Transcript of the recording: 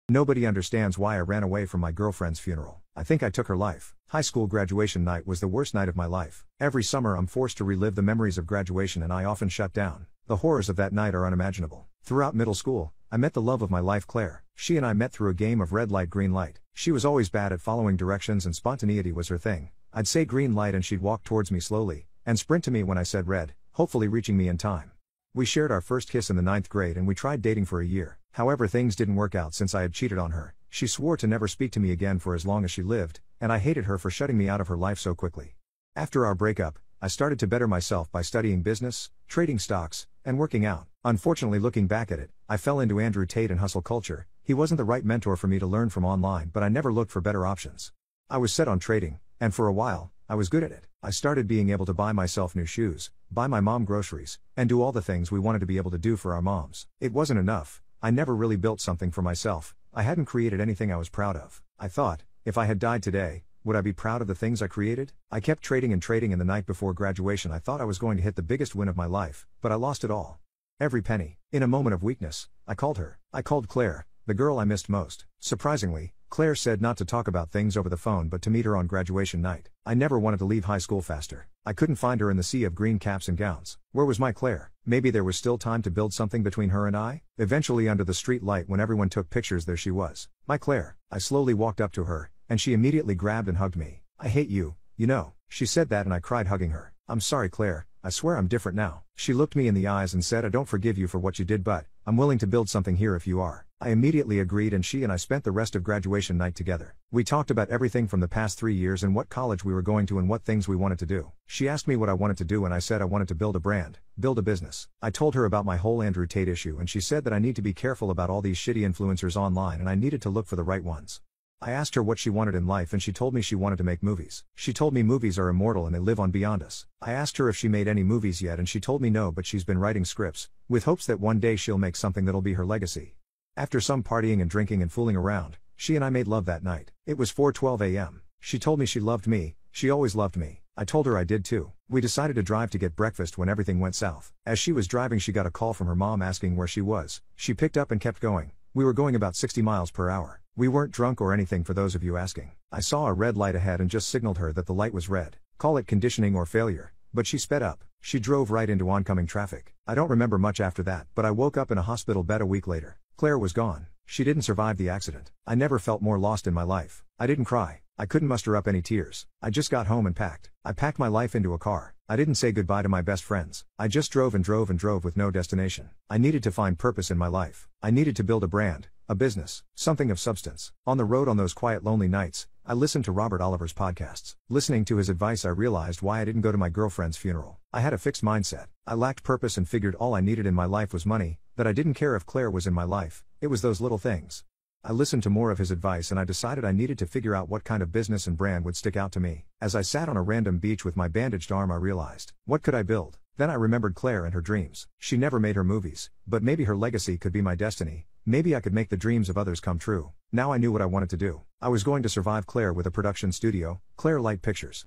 Nobody understands why I ran away from my girlfriend's funeral. I think I took her life. High school graduation night was the worst night of my life. Every summer I'm forced to relive the memories of graduation and I often shut down. The horrors of that night are unimaginable. Throughout middle school, I met the love of my life, Claire. She and I met through a game of red light, green light. She was always bad at following directions and spontaneity was her thing. I'd say green light and she'd walk towards me slowly, and sprint to me when I said red, hopefully reaching me in time. We shared our first kiss in the 9th grade and we tried dating for a year. However, things didn't work out since I had cheated on her. She swore to never speak to me again for as long as she lived, and I hated her for shutting me out of her life so quickly. After our breakup, I started to better myself by studying business, trading stocks, and working out. Unfortunately, looking back at it, I fell into Andrew Tate and hustle culture. He wasn't the right mentor for me to learn from online, but I never looked for better options. I was set on trading, and for a while, I was good at it. I started being able to buy myself new shoes, buy my mom groceries, and do all the things we wanted to be able to do for our moms. It wasn't enough. I never really built something for myself. I hadn't created anything I was proud of. I thought, if I had died today, would I be proud of the things I created? I kept trading and the night before graduation I thought I was going to hit the biggest win of my life, but I lost it all. Every penny. In a moment of weakness, I called her. I called Claire, the girl I missed most. Surprisingly, Claire said not to talk about things over the phone but to meet her on graduation night. I never wanted to leave high school faster. I couldn't find her in the sea of green caps and gowns. Where was my Claire? Maybe there was still time to build something between her and I? Eventually, under the street light when everyone took pictures, there she was. My Claire. I slowly walked up to her, and she immediately grabbed and hugged me. I hate you, you know. She said that and I cried hugging her. I'm sorry, Claire. I swear I'm different now. She looked me in the eyes and said, I don't forgive you for what you did, but I'm willing to build something here if you are. I immediately agreed and she and I spent the rest of graduation night together. We talked about everything from the past 3 years and what college we were going to and what things we wanted to do. She asked me what I wanted to do and I said I wanted to build a brand, build a business. I told her about my whole Andrew Tate issue and she said that I need to be careful about all these shitty influencers online and I needed to look for the right ones. I asked her what she wanted in life and she told me she wanted to make movies. She told me movies are immortal and they live on beyond us. I asked her if she made any movies yet and she told me no, but she's been writing scripts, with hopes that one day she'll make something that'll be her legacy. After some partying and drinking and fooling around, she and I made love that night. It was 4:12 a.m. She told me she loved me, she always loved me. I told her I did too. We decided to drive to get breakfast when everything went south. As she was driving she got a call from her mom asking where she was. She picked up and kept going. We were going about 60 miles per hour. We weren't drunk or anything for those of you asking. I saw a red light ahead and just signaled her that the light was red. Call it conditioning or failure. But she sped up. She drove right into oncoming traffic. I don't remember much after that, but I woke up in a hospital bed a week later. Claire was gone. She didn't survive the accident. I never felt more lost in my life. I didn't cry. I couldn't muster up any tears. I just got home and packed. I packed my life into a car. I didn't say goodbye to my best friends. I just drove and drove and drove with no destination. I needed to find purpose in my life. I needed to build a brand, a business, something of substance. On the road on those quiet, lonely nights, I listened to Robert Oliver's podcasts. Listening to his advice, I realized why I didn't go to my girlfriend's funeral. I had a fixed mindset. I lacked purpose and figured all I needed in my life was money, that I didn't care if Claire was in my life. It was those little things. I listened to more of his advice and I decided I needed to figure out what kind of business and brand would stick out to me. As I sat on a random beach with my bandaged arm, I realized, what could I build? Then I remembered Claire and her dreams. She never made her movies, but maybe her legacy could be my destiny. Maybe I could make the dreams of others come true. Now I knew what I wanted to do. I was going to survive Claire with a production studio, Claire Light Pictures.